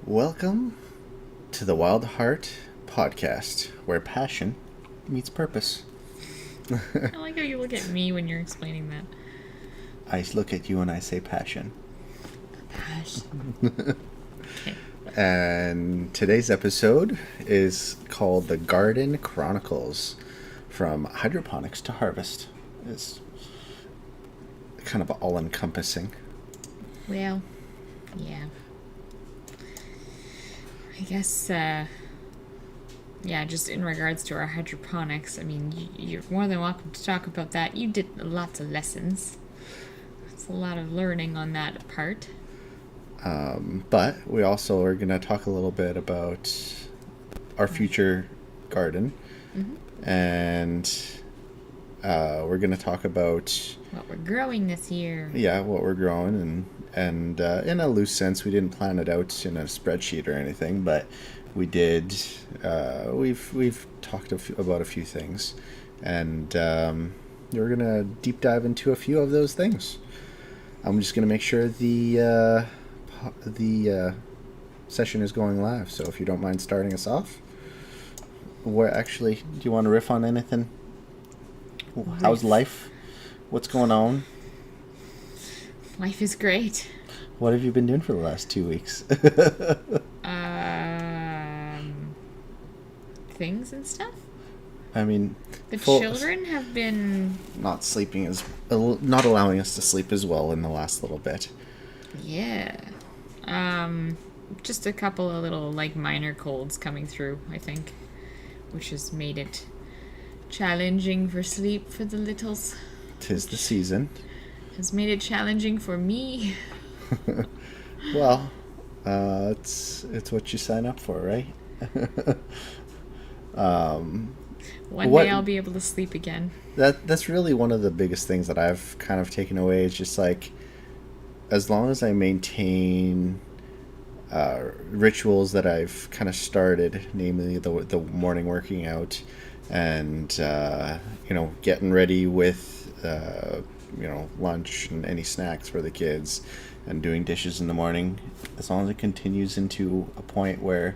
Welcome to the Wildheart Podcast, where passion meets purpose. I like how you look at me when you're explaining that. I look at you and I say passion. Passion. Okay. And today's episode is called The Garden Chronicles, From Hydroponics to Harvest. It's kind of all-encompassing. Well, yeah. I guess, just in regards to our hydroponics, I mean, you're more than welcome to talk about that. You did lots of lessons. It's a lot of learning on that part. But we also are going to talk a little bit about our future garden. Mm-hmm. And we're going to talk about what we're growing this year. Yeah, what we're growing, and in a loose sense, we didn't plan it out in a spreadsheet or anything, but we did. We've talked about a few things, and we're gonna deep dive into a few of those things. I'm just gonna make sure the session is going live. So if you don't mind starting us off, do you want to riff on anything? How's life? What's going on? Life is great. What have you been doing for the last 2 weeks? Things and stuff. I mean, the children have been not allowing us to sleep as well in the last little bit. Yeah. Just a couple of little minor colds coming through, I think, which has made it challenging for sleep for the littles. 'Tis the season. Has made it challenging for me. Well, it's what you sign up for, right? One day I'll be able to sleep again. That's really one of the biggest things that I've kind of taken away. Is just as long as I maintain rituals that I've kind of started, namely the morning working out, and getting ready with lunch and any snacks for the kids, and doing dishes in the morning, as long as it continues into a point where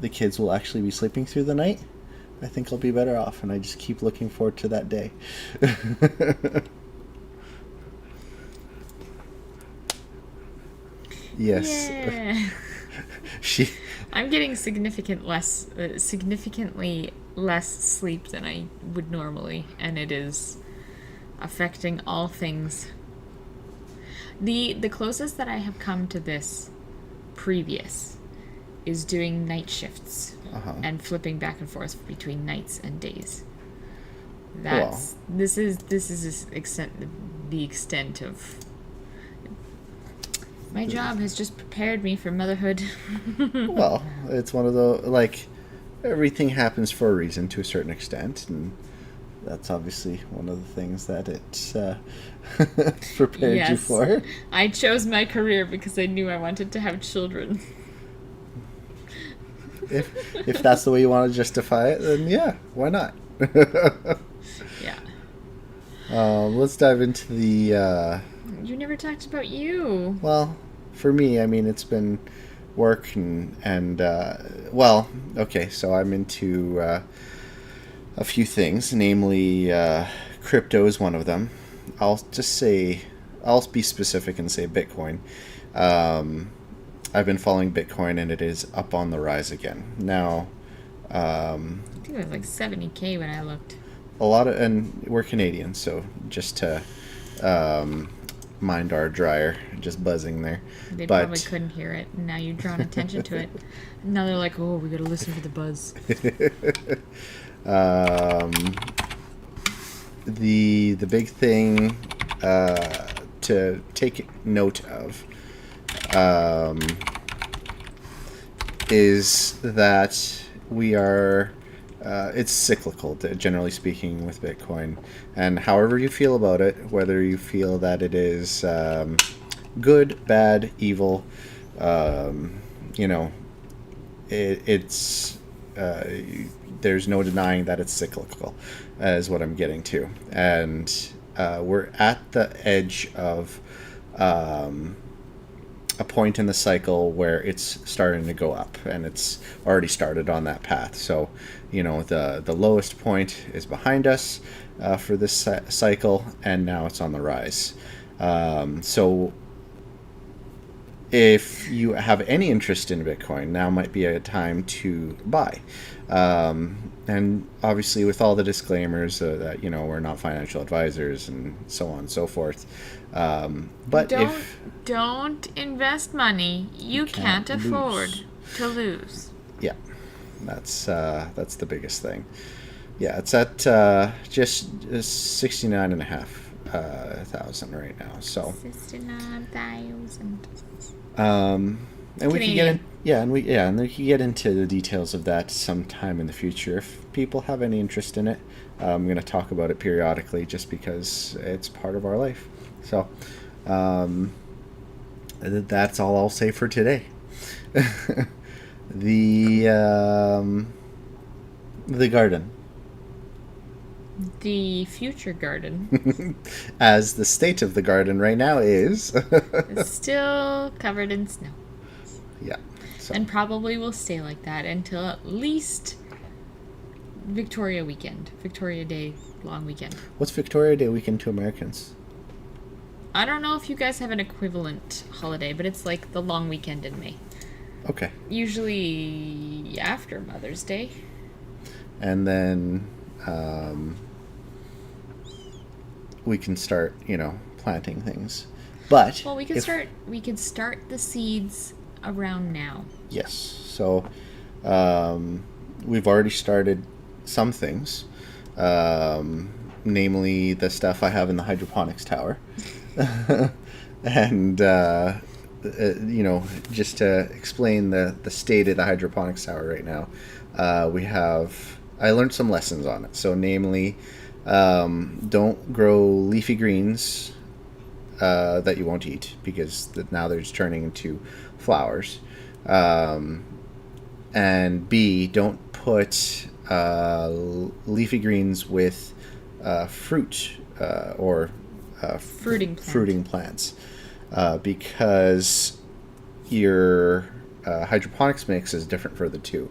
the kids will actually be sleeping through the night, I think I'll be better off, and I just keep looking forward to that day. Yes. Yeah. I'm getting significantly less sleep than I would normally, and it is affecting all things. The closest that I have come to this previous is doing night shifts and flipping back and forth between nights and days. This is the extent of my job has just prepared me for motherhood. Well, it's one of the everything happens for a reason to a certain extent, and that's obviously one of the things that it prepared you for. I chose my career because I knew I wanted to have children. If that's the way you want to justify it, then yeah, why not? Yeah. Let's dive into the... You never talked about you. Well, for me, I mean, it's been work and so I'm into a few things, namely crypto is one of them. I'll be specific and say Bitcoin. I've been following Bitcoin, and it is up on the rise again. Now, I think it was $70,000 when I looked. And we're Canadian, so just to mind our dryer, just buzzing there. They probably couldn't hear it, and now you've drawn attention to it. And now they're like, oh, we gotta listen for the buzz. The big thing to take note of is that we are it's cyclical, generally speaking, with Bitcoin, and however you feel about it, whether you feel that it is good, bad, evil, it's there's no denying that it's cyclical, is what I'm getting to. And we're at the edge of a point in the cycle where it's starting to go up, and it's already started on that path. So, the lowest point is behind us for this cycle, and now it's on the rise. So if you have any interest in Bitcoin, now might be a time to buy. And obviously with all the disclaimers that, we're not financial advisors and so on and so forth. But don't invest money you can't afford to lose. Yeah, that's the biggest thing. Yeah, it's at just 69,500 right now. So 69,000. And we Canadian. can and we can get into the details of that sometime in the future if people have any interest in it. I'm going to talk about it periodically just because it's part of our life. So that's all I'll say for today. The garden. The future garden As the state of the garden right now is is still covered in snow. Yeah. So. And probably will stay like that until at least Victoria Day long weekend. What's Victoria Day weekend to Americans? I don't know if you guys have an equivalent holiday, but it's like the long weekend in May. Okay. Usually after Mother's Day. And then we can start, planting things. But we can start the seeds around now. Yes. So we've already started some things, namely the stuff I have in the hydroponics tower. And just to explain the state of the hydroponics tower right now, I learned some lessons on it. So namely, don't grow leafy greens that you won't eat, because now they're just turning into flowers. And B, don't put leafy greens with fruit or fruiting plants, because your hydroponics mix is different for the two.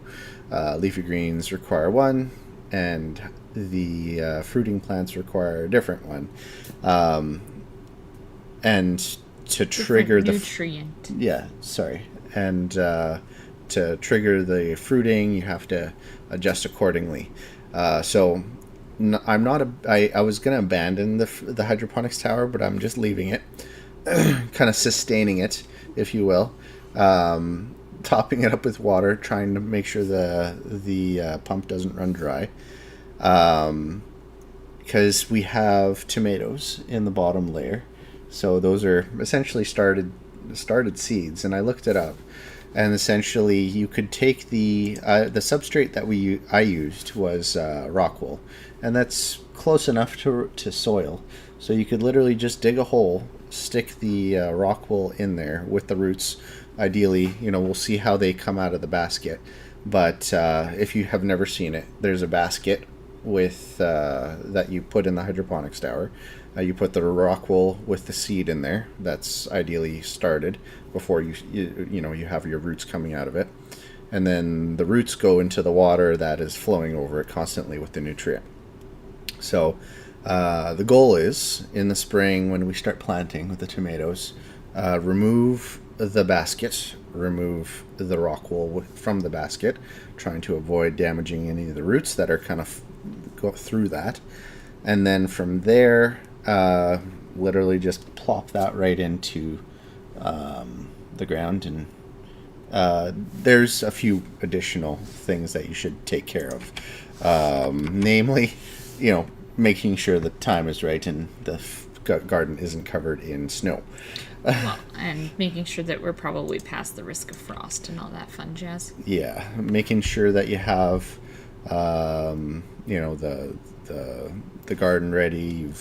Leafy greens require one, and the fruiting plants require a different one. And to trigger the nutrient. And to trigger the fruiting, you have to adjust accordingly. So I'm not I was going to abandon the hydroponics tower, but I'm just leaving it, kind of sustaining it, if you will. Topping it up with water, trying to make sure the pump doesn't run dry, because we have tomatoes in the bottom layer, so those are essentially started seeds. And I looked it up, and essentially you could take the substrate that I used was rock wool, and that's close enough to soil, so you could literally just dig a hole, stick the rock wool in there with the roots. Ideally, we'll see how they come out of the basket. But if you have never seen it, there's a basket with that you put in the hydroponics tower. You put the rock wool with the seed in there. That's ideally started before you have your roots coming out of it. And then the roots go into the water that is flowing over it constantly with the nutrient. So the goal is, in the spring when we start planting with the tomatoes, remove the basket, remove the rock wool from the basket, trying to avoid damaging any of the roots that are kind of go through that. And then from there, literally just plop that right into the ground. And there's a few additional things that you should take care of, namely, making sure the time is right and the garden isn't covered in snow. Well, and making sure that we're probably past the risk of frost and all that fun jazz. Yeah, making sure that you have, the garden ready.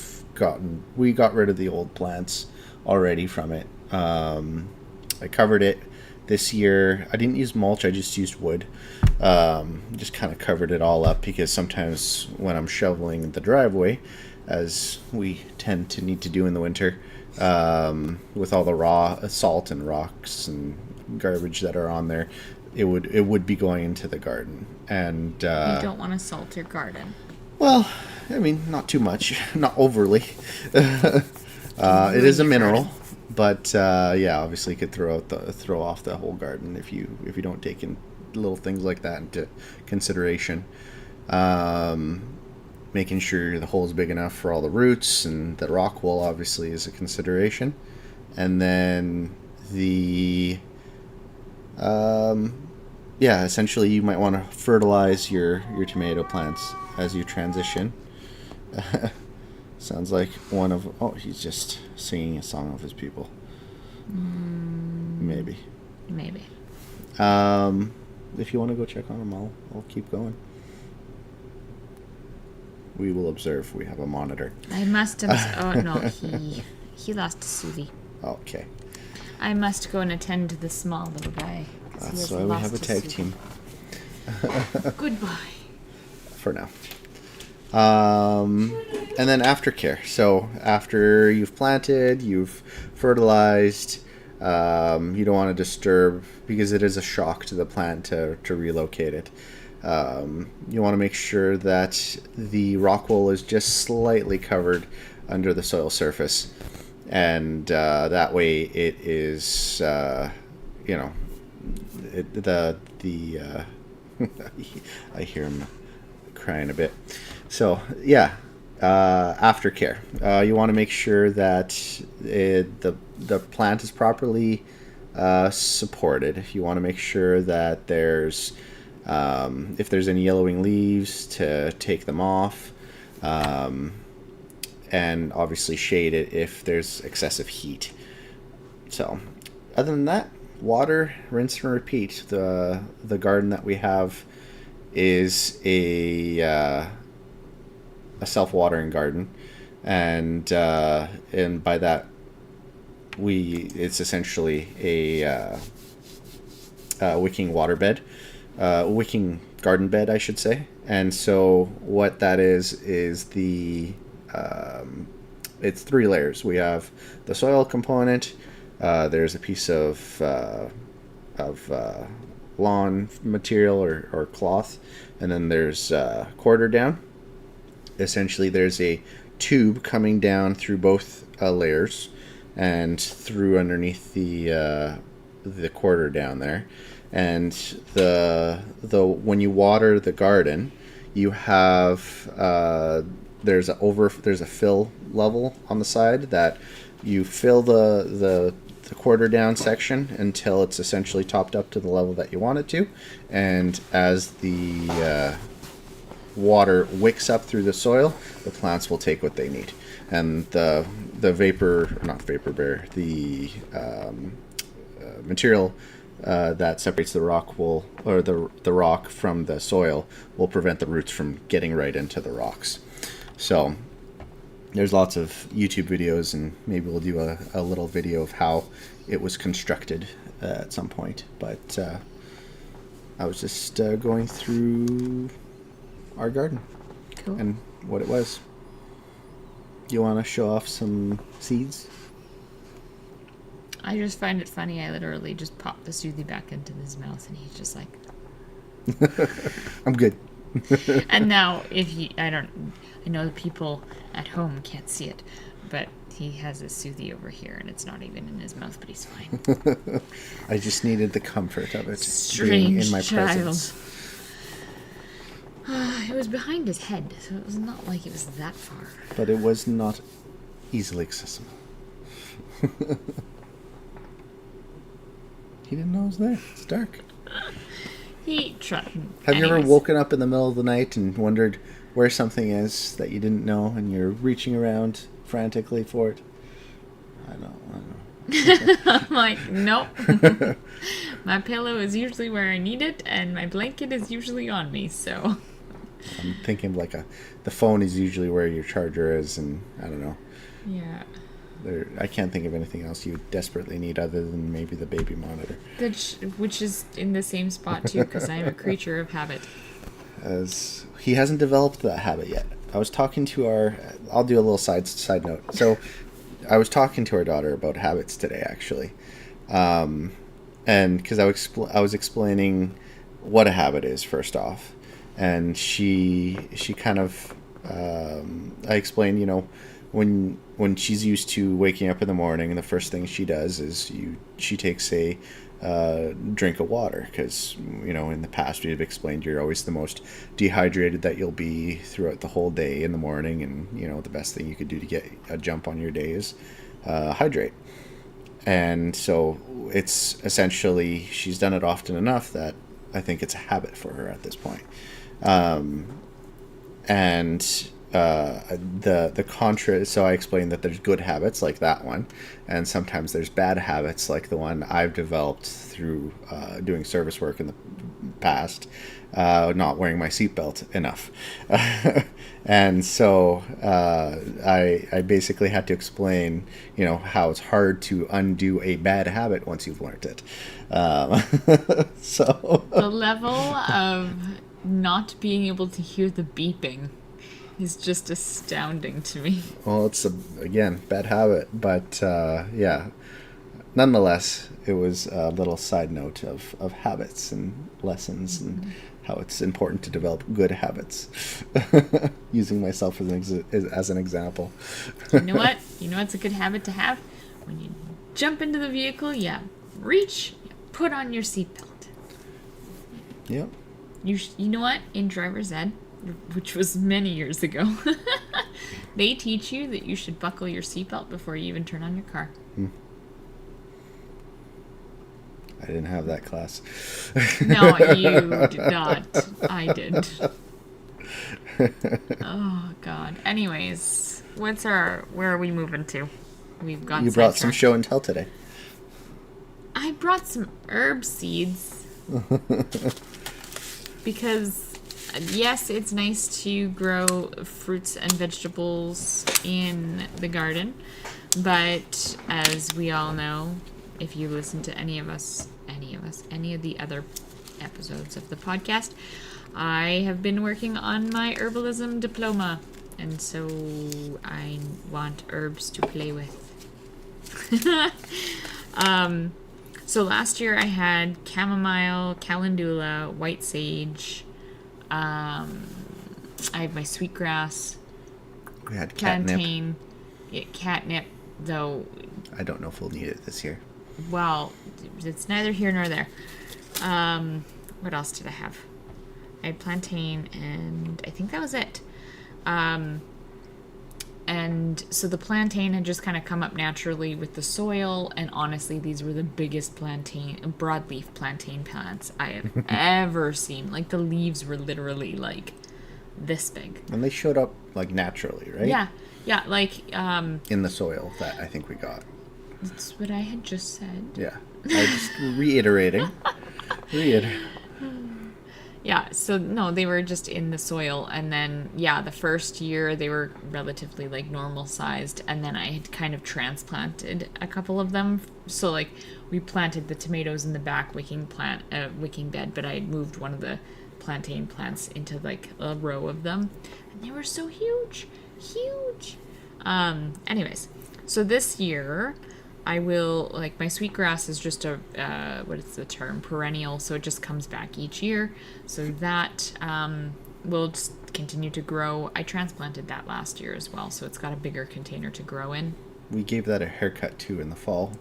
We got rid of the old plants already from it. I covered it this year. I didn't use mulch. I just used wood. Just kind of covered it all up, because sometimes when I'm shoveling the driveway, as we tend to need to do in the winter, with all the raw salt and rocks and garbage that are on there, it would be going into the garden. And You don't want to salt your garden. well, I mean, not too much, not overly. It is a mineral, but yeah, obviously you could throw off the whole garden if you don't take in little things like that into consideration. Making sure the hole is big enough for all the roots, and the rock wool obviously is a consideration. And then yeah, essentially you might want to fertilize your tomato plants as you transition. Sounds like he's just singing a song of his people. Maybe. If you want to go check on him, I'll keep going. We will observe. We have a monitor. I must have... Oh, no, he lost a Susie. Okay. I must go and attend to the small little guy. That's why we have a tag team. Goodbye. For now. And then aftercare. So after you've planted, you've fertilized, you don't want to disturb, because it is a shock to the plant to relocate it. You want to make sure that the rock wool is just slightly covered under the soil surface, and that way it is, I hear him crying a bit. So yeah, aftercare. You want to make sure that the plant is properly supported. You want to make sure that there's if there's any yellowing leaves, to take them off, and obviously shade it if there's excessive heat. So other than that, water, rinse and repeat. The garden that we have is a self-watering garden, and by that it's essentially a wicking waterbed. Wicking garden bed, I should say. And so what that is it's 3 layers. We have the soil component. There's a piece of lawn material or cloth, and then there's quarter down. Essentially, there's a tube coming down through both layers and through underneath the quarter down there. And when you water the garden, you have there's a fill level on the side that you fill the quarter down section until it's essentially topped up to the level that you want it to, and as the water wicks up through the soil, the plants will take what they need, and the material that separates the rock wool, or the rock from the soil, will prevent the roots from getting right into the rocks. So there's lots of YouTube videos, and maybe we'll do a little video of how it was constructed at some point. But I was just going through our garden. Cool. And what it was. You want to show off some seeds? I just find it funny. I literally just popped the Susie back into his mouth, and he's just like... I'm good. And now, I know the people at home can't see it, but he has a Susie over here, and it's not even in his mouth, but he's fine. I just needed the comfort of it Strange being in my child. presence. It was behind his head, so it was not like it was that far. But it was not easily accessible. He didn't know it was there. It's dark. Have you ever woken up in the middle of the night and wondered where something is that you didn't know, and you're reaching around frantically for it? I know. I'm like, nope. My pillow is usually where I need it, and my blanket is usually on me, so... I'm thinking the phone is usually where your charger is, and I don't know. Yeah. I can't think of anything else you desperately need other than maybe the baby monitor. Which is in the same spot too, because I am a creature of habit. As he hasn't developed that habit yet. I was talking to I'll do a little side note. So I was talking to our daughter about habits today, actually, and because I was explaining what a habit is first off, and she kind of I explained, when she's used to waking up in the morning, and the first thing she does is she takes a drink of water, because in the past we've explained you're always the most dehydrated that you'll be throughout the whole day in the morning, and the best thing you could do to get a jump on your day is hydrate. And so it's essentially, she's done it often enough that I think it's a habit for her at this point. And the contra, so I explained that there's good habits like that one, and sometimes there's bad habits like the one I've developed through doing service work in the past, not wearing my seatbelt enough. And so I basically had to explain how it's hard to undo a bad habit once you've learned it. So the level of not being able to hear the beeping is just astounding to me. Well, it's again, bad habit, but yeah. Nonetheless, it was a little side note of habits and lessons, and how it's important to develop good habits. Using myself as an example. You know what? You know what's a good habit to have? When you jump into the vehicle, you reach, you put on your seatbelt. Yep. You know what? In driver's ed, which was many years ago, they teach you that you should buckle your seatbelt before you even turn on your car. I didn't have that class. No, you did not. I did. Oh, God. Anyways, where are we moving to? We've got. You brought some show and tell today. I brought some herb seeds. Because, yes, it's nice to grow fruits and vegetables in the garden. But as we all know, if you listen to any of the other episodes of the podcast, I have been working on my herbalism diploma, and so I want herbs to play with. So last year I had chamomile, calendula, white sage. I had my sweetgrass. We had catnip. Plantain. Yeah, catnip, though. I don't know if we'll need it this year. Well, it's neither here nor there. What else did I have? I had plantain, and I think that was it. And so the plantain had just kind of come up naturally with the soil, and honestly, these were the biggest broadleaf plantain plants I have ever seen. Like, the leaves were literally, like, this big. And they showed up, like, naturally, right? Yeah, like... in the soil that I think we got. That's what I had just said. Yeah. I just reiterating. Yeah, so no, they were just in the soil, and then the first year they were relatively like normal sized, and then I had kind of transplanted a couple of them. So like we planted the tomatoes in the back wicking bed, but I had moved one of the plantain plants into like a row of them, and they were so huge. Anyways, so this year I will, like, my sweetgrass is just a, what is the term, perennial, so it just comes back each year. So that will just continue to grow. I transplanted that last year as well, so it's got a bigger container to grow in. We gave that a haircut, too, in the fall.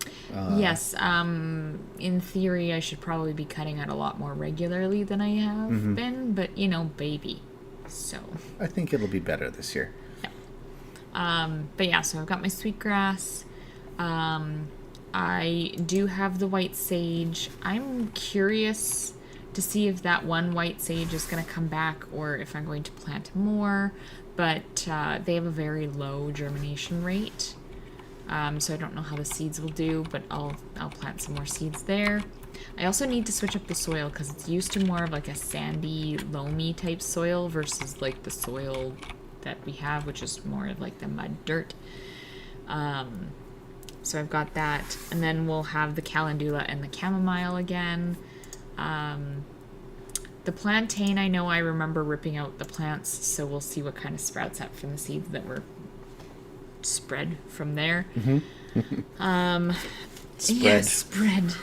Yes. In theory, I should probably be cutting it a lot more regularly than I have been, but, baby. So. I think it'll be better this year. Yeah. But yeah, so I've got my sweetgrass. I do have the white sage. I'm curious to see if that one white sage is going to come back or if I'm going to plant more, but they have a very low germination rate, so I don't know how the seeds will do, but I'll plant some more seeds there. I also need to switch up the soil because it's used to more of like a sandy, loamy type soil versus like the soil that we have, which is more of like the mud dirt. So I've got that, and then we'll have the calendula and the chamomile again. The plantain, I remember ripping out the plants, so we'll see what kind of sprouts up from the seeds that were spread from there. Spread. Yeah, spread.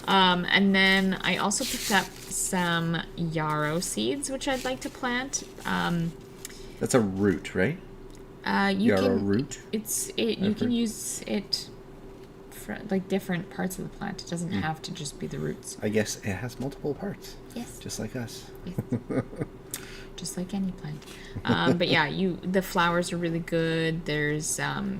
And then I also picked up some yarrow seeds, which I'd like to plant. That's a root, right? Yarrow root? You can use it for like different parts of the plant. It doesn't have to just be the roots. I guess it has multiple parts. Yes. Just like us. Yes. Just like any plant. But yeah, the flowers are really good. There's the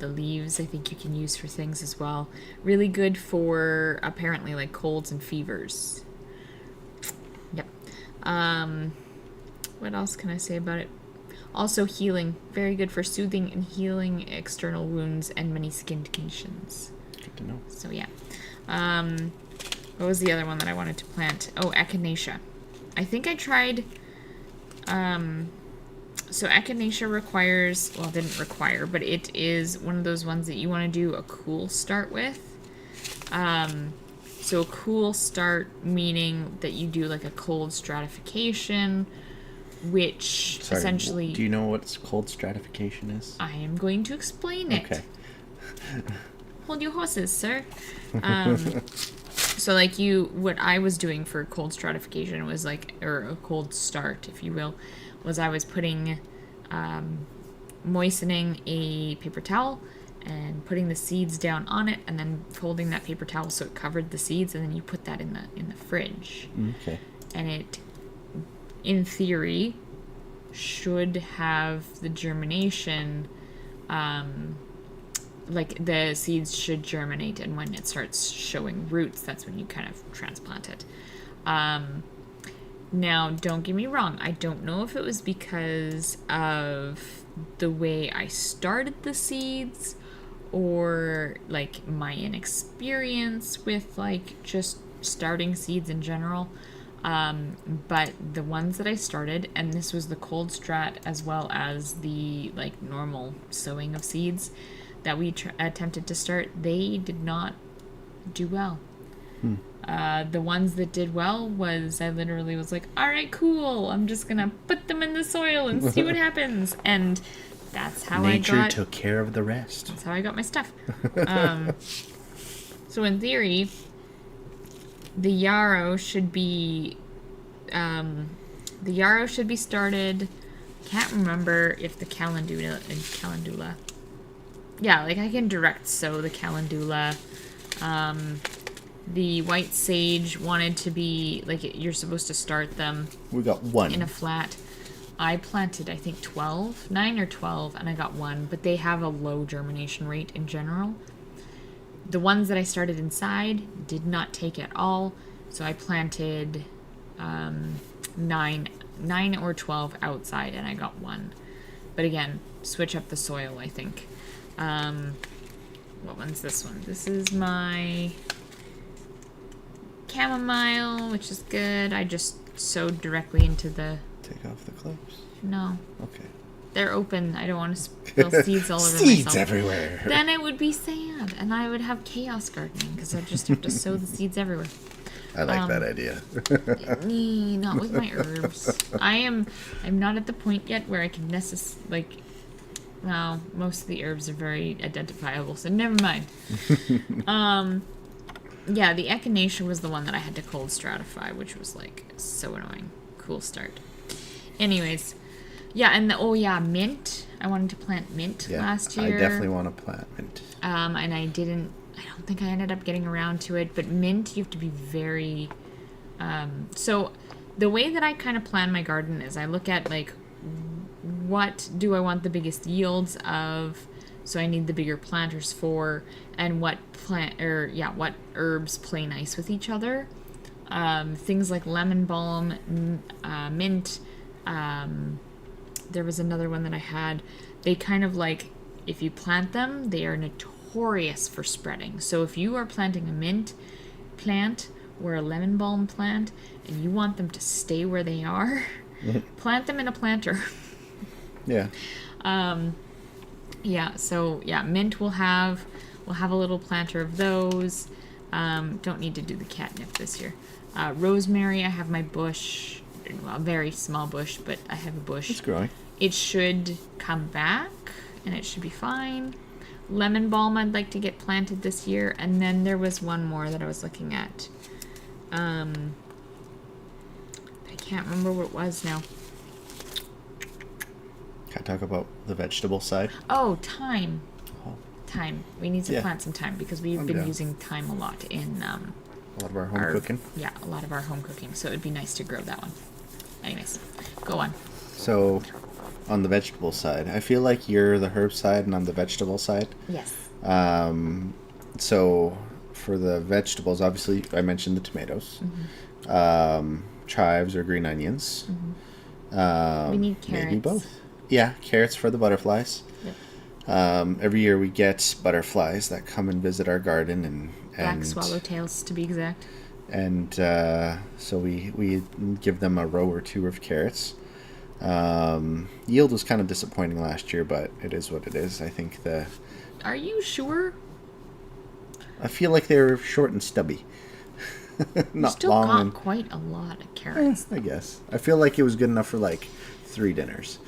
leaves I think you can use for things as well. Really good for apparently like colds and fevers. Yep. What else can I say about it? Also healing. Very good for soothing and healing external wounds and many skin conditions. Good to know. So yeah. What was the other one that I wanted to plant? Oh, echinacea. I think I tried... So echinacea requires... Well, it didn't require, but it is one of those ones that you want to do a cool start with. So a cool start meaning that you do like a cold stratification, which essentially... Do you know what cold stratification is? I am going to explain it. Okay. Hold your horses, sir. So like what I was doing for cold stratification was like, or a cold start, if you will, was I was putting, moistening a paper towel and putting the seeds down on it and then folding that paper towel so it covered the seeds, and then you put that in the fridge. Okay. And it, in theory, should have the germination, like the seeds should germinate, and when it starts showing roots, that's when you kind of transplant it. Now, don't get me wrong, I don't know if it was because of the way I started the seeds or like my inexperience with like just starting seeds in general. But the ones that I started, and this was the cold strat as well as the like normal sowing of seeds that we attempted to start, they did not do well. The ones that did well was I literally was like, all right, cool, I'm just gonna put them in the soil and see what happens. And that's how Nature took care of the rest. That's how I got my stuff. So in theory, the yarrow should be started. Can't remember if the calendula. Yeah, like I can direct sow the calendula. The white sage wanted to be like you're supposed to start them. We got one in a flat. I planted I think 9 or 12, and I got one, but they have a low germination rate in general. The ones that I started inside did not take at all, so I planted 9 or 12 outside, and I got one. But again, switch up the soil, I think. What one's this one? This is my chamomile, which is good. I just sewed directly into the... Take off the clips? No. Okay. They're open. I don't want to spill seeds all over myself. Seeds everywhere. Then it would be sad, and I would have chaos gardening, because I'd just have to sow the seeds everywhere. I like that idea. Not with my herbs. I'm not at the point yet where I can well, most of the herbs are very identifiable, so never mind. Yeah, the echinacea was the one that I had to cold stratify, which was like so annoying. Cool start. Anyways, yeah, and mint. I wanted to plant mint last year. I definitely want to plant mint. And I don't think I ended up getting around to it, but mint, you have to be very... So the way that I kind of plan my garden is I look at like, what do I want the biggest yields of? So I need the bigger planters for, and what herbs play nice with each other. Things like lemon balm, mint. There was another one that I had. They kind of like, if you plant them, they are notorious for spreading. So if you are planting a mint plant or a lemon balm plant, and you want them to stay where they are, plant them in a planter. Yeah. Mint will have a little planter of those. Don't need to do the catnip this year. Rosemary, I have my bush. Well, a very small bush, but I have a bush. It's growing. it should come back and it should be fine. Lemon balm I'd like to get planted this year. And then there was one more that I was looking at. I can't remember what it was now. Can I talk about the vegetable side? Oh, thyme. Oh. Thyme. We need to plant some thyme because we've been down. using thyme a lot in A lot of our home cooking. Yeah, a lot of our home cooking. So it'd be nice to grow that one. Anyways, go on. So, on the vegetable side, I feel like you're the herb side and I'm the vegetable side. Yes. So, for the vegetables, obviously, I mentioned the tomatoes, chives or green onions. We need carrots. Maybe both. Yeah, carrots for the butterflies. Yep. Every year we get butterflies that come and visit our garden and Black swallowtails, to be exact. And so we give them a row or two of carrots. Yield was kind of disappointing last year, but it is what it is. I think Are you sure? I feel like they're short and stubby. You Not still long got and, quite a lot of carrots. I guess. I feel like it was good enough for like 3 dinners.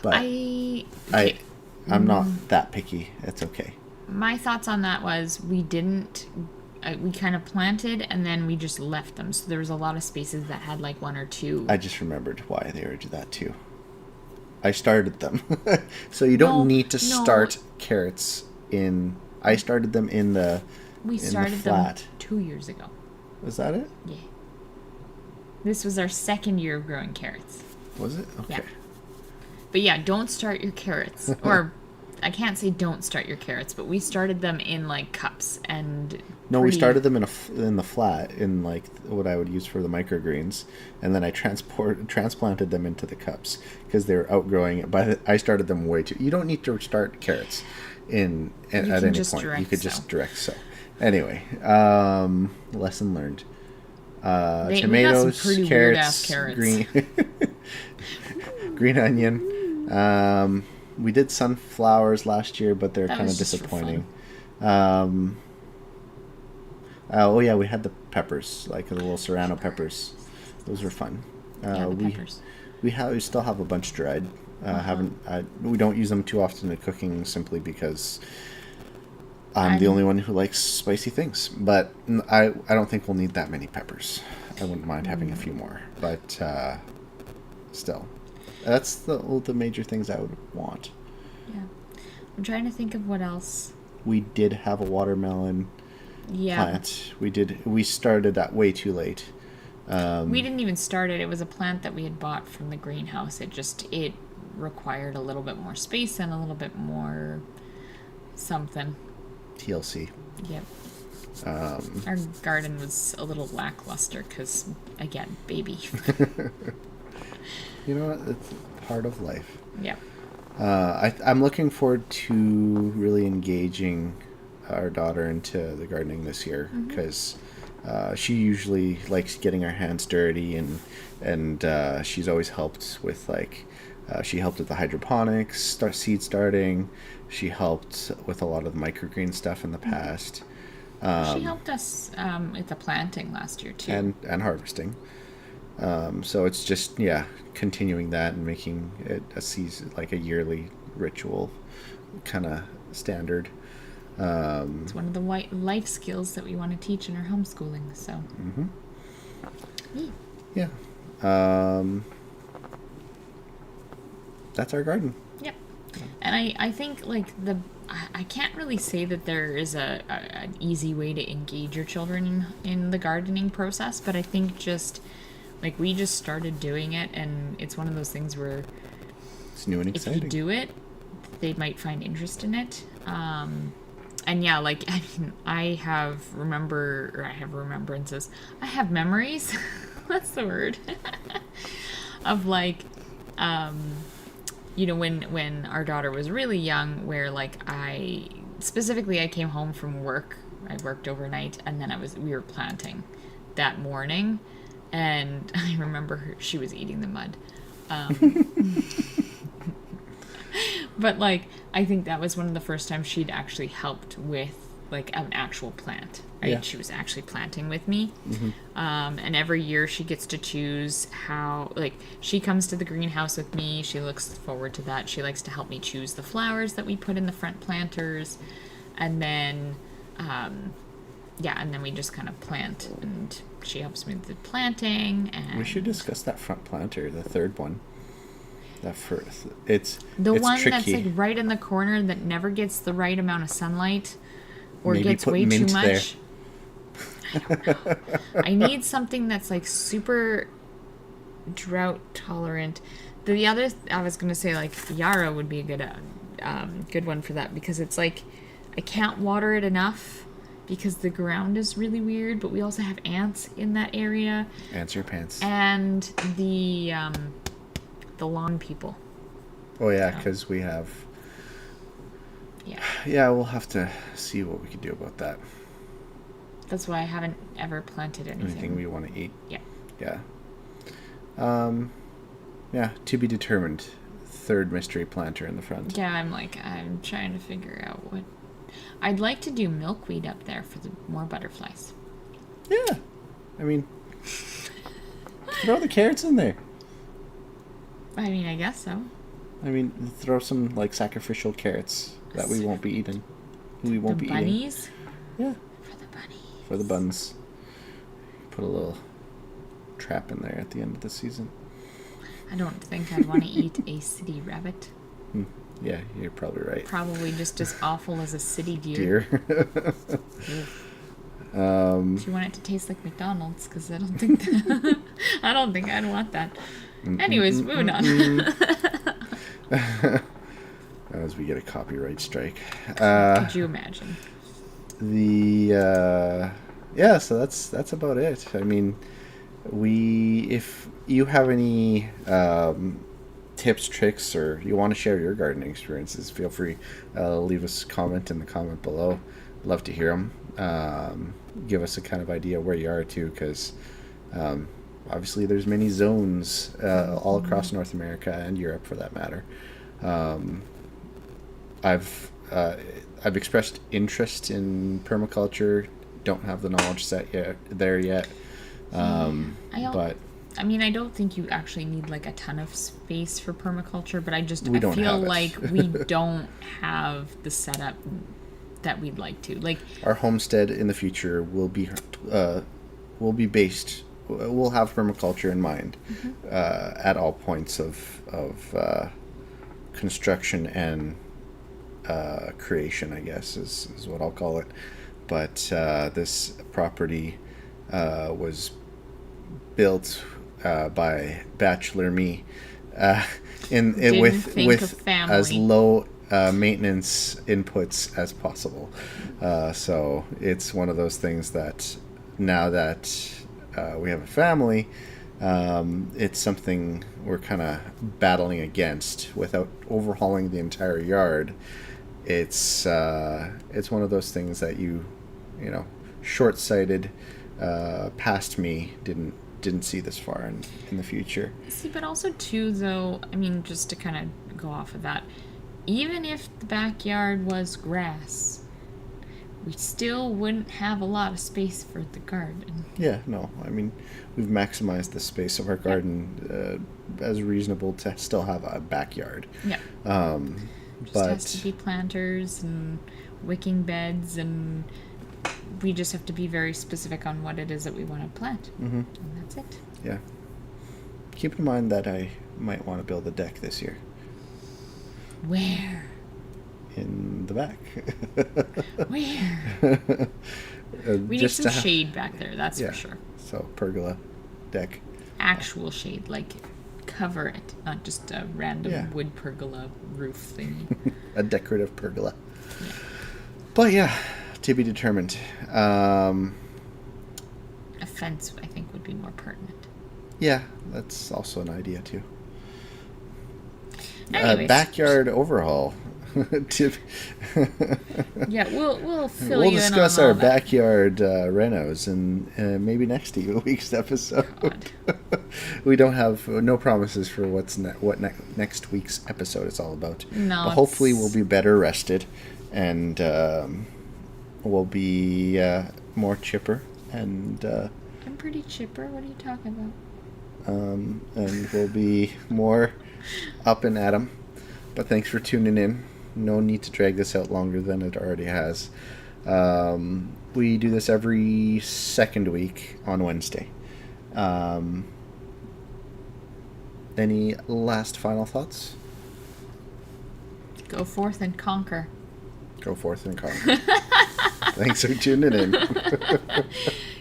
But I'm not that picky. It's okay. My thoughts on that was we didn't. We kind of planted and then we just left them. So there was a lot of spaces that had like 1 or 2. I just remembered why they did that too. I started them. So you don't need to start carrots in. I started them in the. We started them 2 years ago. Was that it? Yeah. This was our 2nd year of growing carrots. Was it? Okay. Yeah. But yeah, don't start your carrots. Or I can't say don't start your carrots, but we started them in like cups and. No, we started them in the flat in like what I would use for the microgreens, and then I transplanted them into the cups because they were outgrowing it. I started them way too. You don't need to start carrots at any point. You could just direct sow. Anyway, lesson learned. Tomatoes, carrots, green onion. We did sunflowers last year, but they're kind of disappointing. Oh yeah, we had the peppers, like the little serrano peppers. Those were fun. The peppers. We still have a bunch dried. We don't use them too often in cooking simply because I'm the only one who likes spicy things. But I don't think we'll need that many peppers. I wouldn't mind having a few more, but still, that's the major things I would want. Yeah, I'm trying to think of what else. We did have a watermelon. Plant. We started that way too late. We didn't even start it. It was a plant that we had bought from the greenhouse. It required a little bit more space and a little bit more something. TLC. Yep. Our garden was a little lackluster because, again, baby. You know what? It's part of life. Yep. I'm looking forward to really engaging our daughter into the gardening this year because she usually likes getting her hands dirty and she's always helped with she helped with the hydroponics seed starting. She helped with a lot of the microgreen stuff in the past. She helped us at the planting last year too and harvesting. So it's just continuing that and making it a season, like a yearly ritual kind of standard. It's one of the life skills that we want to teach in our homeschooling. So, yeah, that's our garden. Yep, and I think I can't really say that there is an easy way to engage your children in the gardening process, but I think just we just started doing it, and it's one of those things where it's new and exciting. If you do it, they might find interest in it. And yeah, I have remembrances. I have memories. That's the word. Of when our daughter was really young, where I came home from work. I worked overnight, and then we were planting that morning, and I remember she was eating the mud. But I think that was one of the first times she'd actually helped with like an actual plant, right? Yeah. She was actually planting with me. Mm-hmm. And every year she gets to choose how, like, she comes to the greenhouse with me. She looks forward to that. She likes to help me choose the flowers that we put in the front planters. And then, and then we just kind of plant, and she helps me with the planting. And We should discuss that front planter, the third one. That first, it's one tricky. that's like right in the corner that never gets the right amount of sunlight, or Maybe gets put way too mint much. I don't know. I need something that's like super drought tolerant. The other, I was gonna say, like, Yarrow would be a good one for that, because it's like I can't water it enough because the ground is really weird, but we also have ants in that area. Ants your pants. And the lawn people. Oh yeah, because we have. Yeah. Yeah, we'll have to see what we can do about that. That's why I haven't ever planted anything. Anything we want to eat. Yeah. Yeah. Yeah, to be determined. Third mystery planter in the front. Yeah, I'm trying to figure out what. I'd like to do milkweed up there for the more butterflies. Yeah. I mean, throw the carrots in there. I mean, I guess so. I mean, throw some, like, sacrificial carrots that we won't be eating. We won't be eating. Bunnies? Yeah. For the bunnies. For the buns. Put a little trap in there at the end of the season. I don't think I'd want to eat a city rabbit. Yeah, you're probably right. Probably just as awful as a city deer. Do you want it to taste like McDonald's? Because I don't think I don't think I'd want that. Anyways, moving on. As we get a copyright strike. Could you imagine? Yeah, so that's about it. I mean, if you have any tips, tricks, or you want to share your gardening experiences, feel free. Leave us a comment in the comment below. Love to hear them. Give us a kind of idea where you are too, because obviously there's many zones all across North America and Europe for that matter. I've expressed interest in permaculture. Don't have the knowledge set yet. But I mean, I don't think you actually need like a ton of space for permaculture, but I don't feel have like we don't have the setup that we'd like to. Like, our homestead in the future will be based. We'll have permaculture in mind at all points of construction and creation, I guess is what I'll call it. But this property was built by bachelor me with as low maintenance inputs as possible. So it's one of those things that now that we have a family, it's something we're kind of battling against without overhauling the entire yard. It's one of those things that you know, short-sighted past me didn't see this far in the future. See, but also too, though, I mean, just to kind of go off of that, even if the backyard was grass, we still wouldn't have a lot of space for the garden. Yeah, no, I mean, we've maximized the space of our garden as reasonable to still have a backyard. Yeah. Just has to be planters and wicking beds, and we just have to be very specific on what it is that we want to plant. And that's it. Yeah. Keep in mind that I might want to build a deck this year. Where? In the back. Where? We need some shade back there, that's for sure. So, pergola deck. Actual shade, like cover it, not just a random wood pergola roof thingy. A decorative pergola. Yeah. But yeah, to be determined. A fence, I think, would be more pertinent. Yeah, that's also an idea too. Backyard overhaul. Yeah, we'll fill we'll you in on discuss all our that. Backyard renos and maybe next week's episode. We don't have no promises for what next week's episode is all about. No, but hopefully we'll be better rested and we'll be more chipper, and I'm pretty chipper. What are you talking about? and we'll be more up and at 'em. But thanks for tuning in. No need to drag this out longer than it already has. We do this every second week on Wednesday. Any last final thoughts? Go forth and conquer. Go forth and conquer. Thanks for tuning in.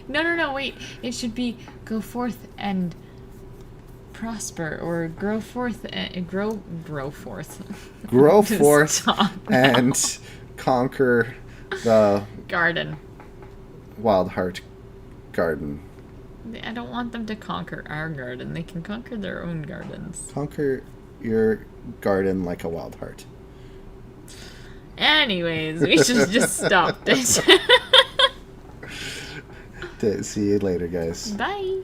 No, wait. It should be go forth and prosper, or grow forth and grow forth. Grow Just forth stop and now. conquer the Garden. Wildheart garden. I don't want them to conquer our garden. They can conquer their own gardens. Conquer your garden like a wild heart. Anyways, we should just stop this. See you later, guys. Bye.